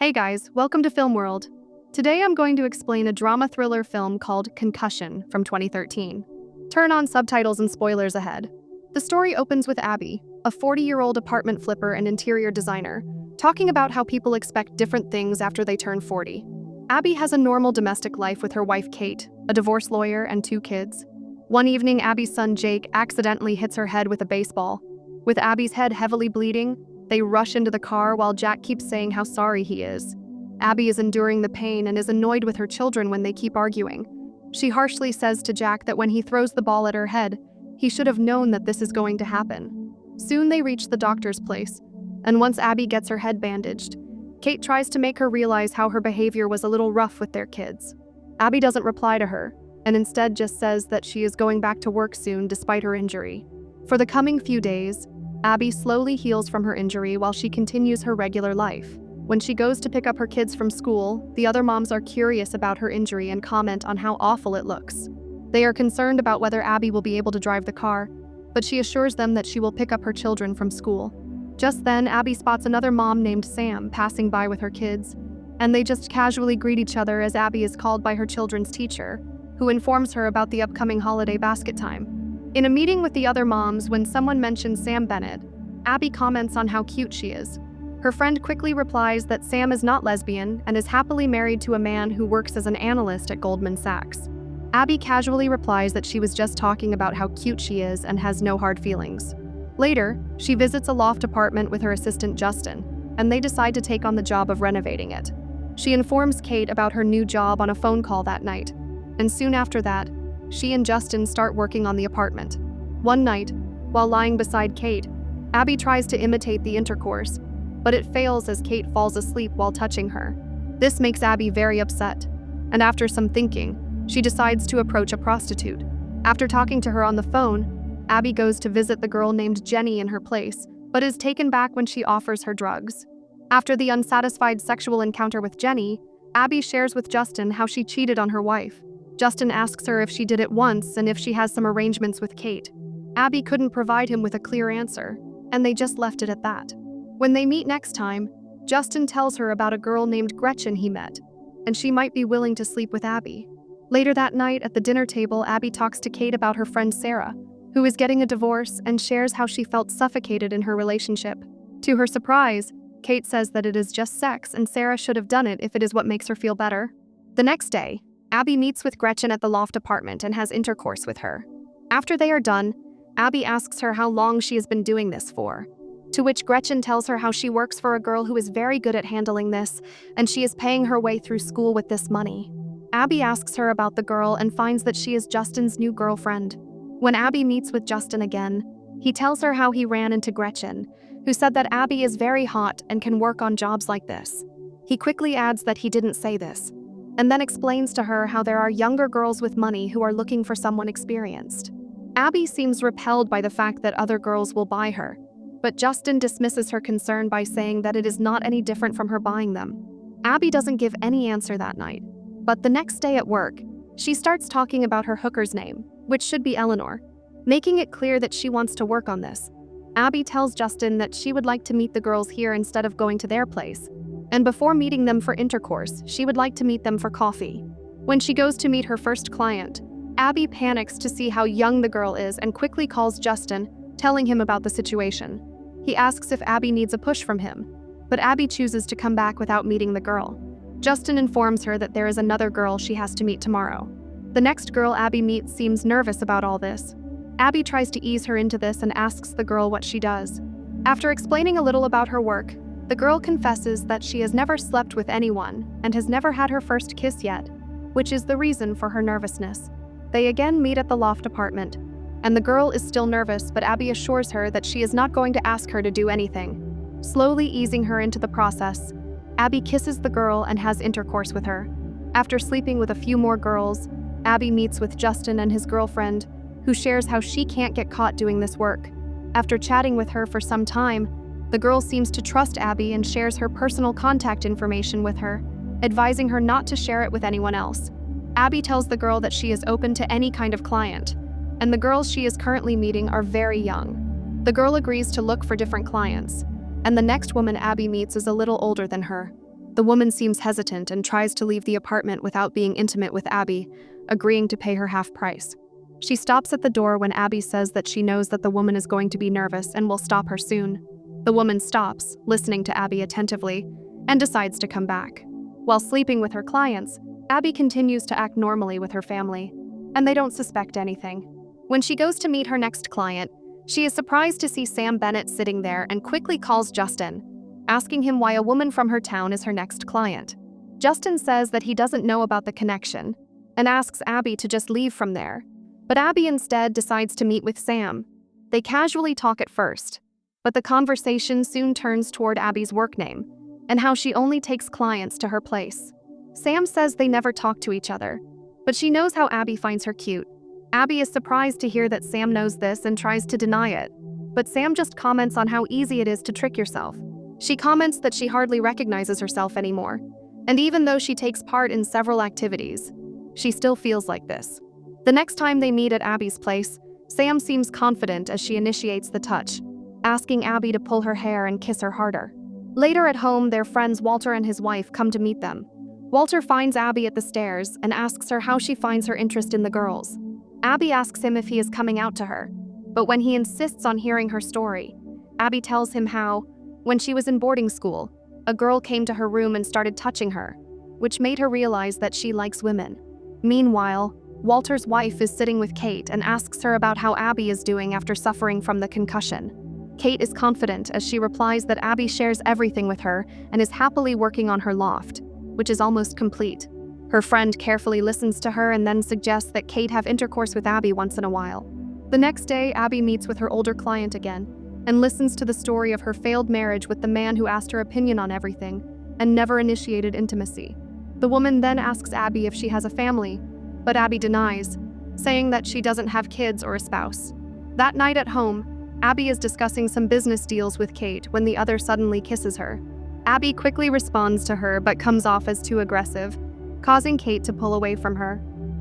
Hey guys, welcome to Film World. Today I'm going to explain a drama thriller film called Concussion from 2013. Turn on subtitles and spoilers ahead. The story opens with Abby, a 40-year-old apartment flipper and interior designer, talking about how people expect different things after they turn 40. Abby has a normal domestic life with her wife Kate, a divorce lawyer, and 2 kids. One evening, Abby's son Jake accidentally hits her head with a baseball. With Abby's head heavily bleeding, they rush into the car while Jack keeps saying how sorry he is. Abby is enduring the pain and is annoyed with her children when they keep arguing. She harshly says to Jack that when he throws the ball at her head, he should have known that this is going to happen. Soon they reach the doctor's place, and once Abby gets her head bandaged, Kate tries to make her realize how her behavior was a little rough with their kids. Abby doesn't reply to her, and instead just says that she is going back to work soon despite her injury. For the coming few days, Abby slowly heals from her injury while she continues her regular life. When she goes to pick up her kids from school, the other moms are curious about her injury and comment on how awful it looks. They are concerned about whether Abby will be able to drive the car, but she assures them that she will pick up her children from school. Just then, Abby spots another mom named Sam passing by with her kids, and they just casually greet each other as Abby is called by her children's teacher, who informs her about the upcoming holiday basket time. In a meeting with the other moms, when someone mentions Sam Bennett, Abby comments on how cute she is. Her friend quickly replies that Sam is not lesbian and is happily married to a man who works as an analyst at Goldman Sachs. Abby casually replies that she was just talking about how cute she is and has no hard feelings. Later, she visits a loft apartment with her assistant Justin, and they decide to take on the job of renovating it. She informs Kate about her new job on a phone call that night, and soon after that, she and Justin start working on the apartment. One night, while lying beside Kate, Abby tries to imitate the intercourse, but it fails as Kate falls asleep while touching her. This makes Abby very upset, and after some thinking, she decides to approach a prostitute. After talking to her on the phone, Abby goes to visit the girl named Jenny in her place, but is taken back when she offers her drugs. After the unsatisfied sexual encounter with Jenny, Abby shares with Justin how she cheated on her wife. Justin asks her if she did it once and if she has some arrangements with Kate. Abby couldn't provide him with a clear answer, and they just left it at that. When they meet next time, Justin tells her about a girl named Gretchen he met, and she might be willing to sleep with Abby. Later that night at the dinner table, Abby talks to Kate about her friend Sarah, who is getting a divorce, and shares how she felt suffocated in her relationship. To her surprise, Kate says that it is just sex and Sarah should have done it if it is what makes her feel better. The next day, Abby meets with Gretchen at the loft apartment and has intercourse with her. After they are done, Abby asks her how long she has been doing this for, to which Gretchen tells her how she works for a girl who is very good at handling this, and she is paying her way through school with this money. Abby asks her about the girl and finds that she is Justin's new girlfriend. When Abby meets with Justin again, he tells her how he ran into Gretchen, who said that Abby is very hot and can work on jobs like this. He quickly adds that he didn't say this, and then explains to her how there are younger girls with money who are looking for someone experienced. Abby seems repelled by the fact that other girls will buy her, but Justin dismisses her concern by saying that it is not any different from her buying them. Abby doesn't give any answer that night, but the next day at work, she starts talking about her hooker's name, which should be Eleanor, making it clear that she wants to work on this. Abby tells Justin that she would like to meet the girls here instead of going to their place, and before meeting them for intercourse, she would like to meet them for coffee. When she goes to meet her first client, Abby panics to see how young the girl is and quickly calls Justin, telling him about the situation. He asks if Abby needs a push from him, but Abby chooses to come back without meeting the girl. Justin informs her that there is another girl she has to meet tomorrow. The next girl Abby meets seems nervous about all this. Abby tries to ease her into this and asks the girl what she does. After explaining a little about her work, the girl confesses that she has never slept with anyone and has never had her first kiss yet, which is the reason for her nervousness. They again meet at the loft apartment, and the girl is still nervous, but Abby assures her that she is not going to ask her to do anything. Slowly easing her into the process, Abby kisses the girl and has intercourse with her. After sleeping with a few more girls, Abby meets with Justin and his girlfriend, who shares how she can't get caught doing this work. After chatting with her for some time, the girl seems to trust Abby and shares her personal contact information with her, advising her not to share it with anyone else. Abby tells the girl that she is open to any kind of client, and the girls she is currently meeting are very young. The girl agrees to look for different clients, and the next woman Abby meets is a little older than her. The woman seems hesitant and tries to leave the apartment without being intimate with Abby, agreeing to pay her half price. She stops at the door when Abby says that she knows that the woman is going to be nervous and will stop her soon. The woman stops, listening to Abby attentively, and decides to come back. While sleeping with her clients, Abby continues to act normally with her family, and they don't suspect anything. When she goes to meet her next client, she is surprised to see Sam Bennett sitting there and quickly calls Justin, asking him why a woman from her town is her next client. Justin says that he doesn't know about the connection and asks Abby to just leave from there, but Abby instead decides to meet with Sam. They casually talk at first, but the conversation soon turns toward Abby's work name and how she only takes clients to her place. Sam says they never talk to each other, but she knows how Abby finds her cute. Abby is surprised to hear that Sam knows this and tries to deny it, but Sam just comments on how easy it is to trick yourself. She comments that she hardly recognizes herself anymore, and even though she takes part in several activities, she still feels like this. The next time they meet at Abby's place, Sam seems confident as she initiates the touch, asking Abby to pull her hair and kiss her harder. Later at home, their friends Walter and his wife come to meet them. Walter finds Abby at the stairs and asks her how she finds her interest in the girls. Abby asks him if he is coming out to her, but when he insists on hearing her story, Abby tells him how, when she was in boarding school, a girl came to her room and started touching her, which made her realize that she likes women. Meanwhile, Walter's wife is sitting with Kate and asks her about how Abby is doing after suffering from the concussion. Kate is confident as she replies that Abby shares everything with her and is happily working on her loft, which is almost complete. Her friend carefully listens to her and then suggests that Kate have intercourse with Abby once in a while. The next day, Abby meets with her older client again and listens to the story of her failed marriage with the man who asked her opinion on everything and never initiated intimacy. The woman then asks Abby if she has a family, but Abby denies, saying that she doesn't have kids or a spouse. That night at home, Abby is discussing some business deals with Kate when the other suddenly kisses her. Abby quickly responds to her but comes off as too aggressive, causing Kate to pull away from her.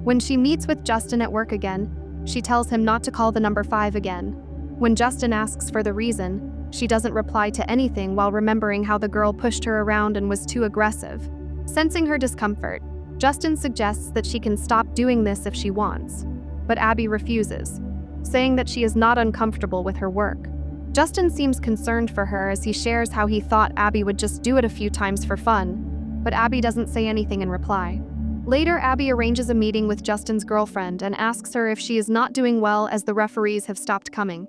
When she meets with Justin at work again, she tells him not to call the number 5 again. When Justin asks for the reason, she doesn't reply to anything while remembering how the girl pushed her around and was too aggressive. Sensing her discomfort, Justin suggests that she can stop doing this if she wants, but Abby refuses, saying that she is not uncomfortable with her work. Justin seems concerned for her as he shares how he thought Abby would just do it a few times for fun, but Abby doesn't say anything in reply. Later, Abby arranges a meeting with Justin's girlfriend and asks her if she is not doing well as the referees have stopped coming.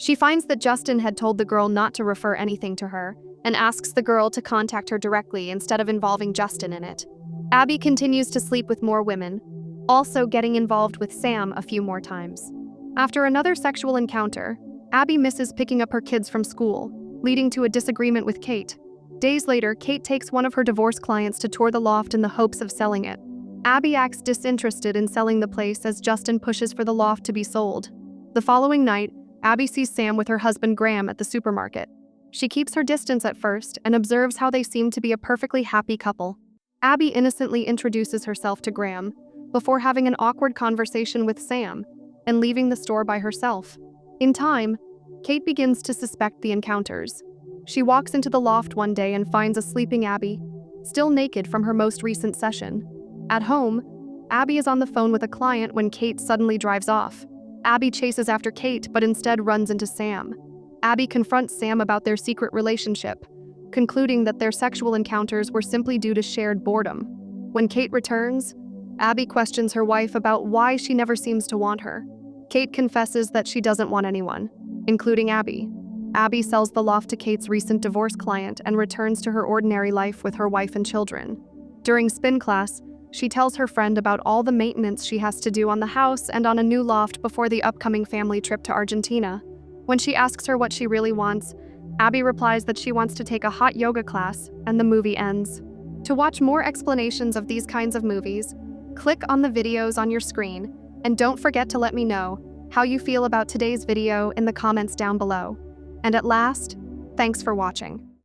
She finds that Justin had told the girl not to refer anything to her and asks the girl to contact her directly instead of involving Justin in it. Abby continues to sleep with more women, also getting involved with Sam a few more times. After another sexual encounter, Abby misses picking up her kids from school, leading to a disagreement with Kate. Days later, Kate takes one of her divorce clients to tour the loft in the hopes of selling it. Abby acts disinterested in selling the place as Justin pushes for the loft to be sold. The following night, Abby sees Sam with her husband Graham at the supermarket. She keeps her distance at first and observes how they seem to be a perfectly happy couple. Abby innocently introduces herself to Graham before having an awkward conversation with Sam and leaving the store by herself. In time, Kate begins to suspect the encounters. She walks into the loft one day and finds a sleeping Abby, still naked from her most recent session. At home, Abby is on the phone with a client when Kate suddenly drives off. Abby chases after Kate but instead runs into Sam. Abby confronts Sam about their secret relationship, concluding that their sexual encounters were simply due to shared boredom. When Kate returns, Abby questions her wife about why she never seems to want her. Kate confesses that she doesn't want anyone, including Abby. Abby sells the loft to Kate's recent divorce client and returns to her ordinary life with her wife and children. During spin class, she tells her friend about all the maintenance she has to do on the house and on a new loft before the upcoming family trip to Argentina. When she asks her what she really wants, Abby replies that she wants to take a hot yoga class, and the movie ends. To watch more explanations of these kinds of movies, click on the videos on your screen, and don't forget to let me know how you feel about today's video in the comments down below. And at last, thanks for watching.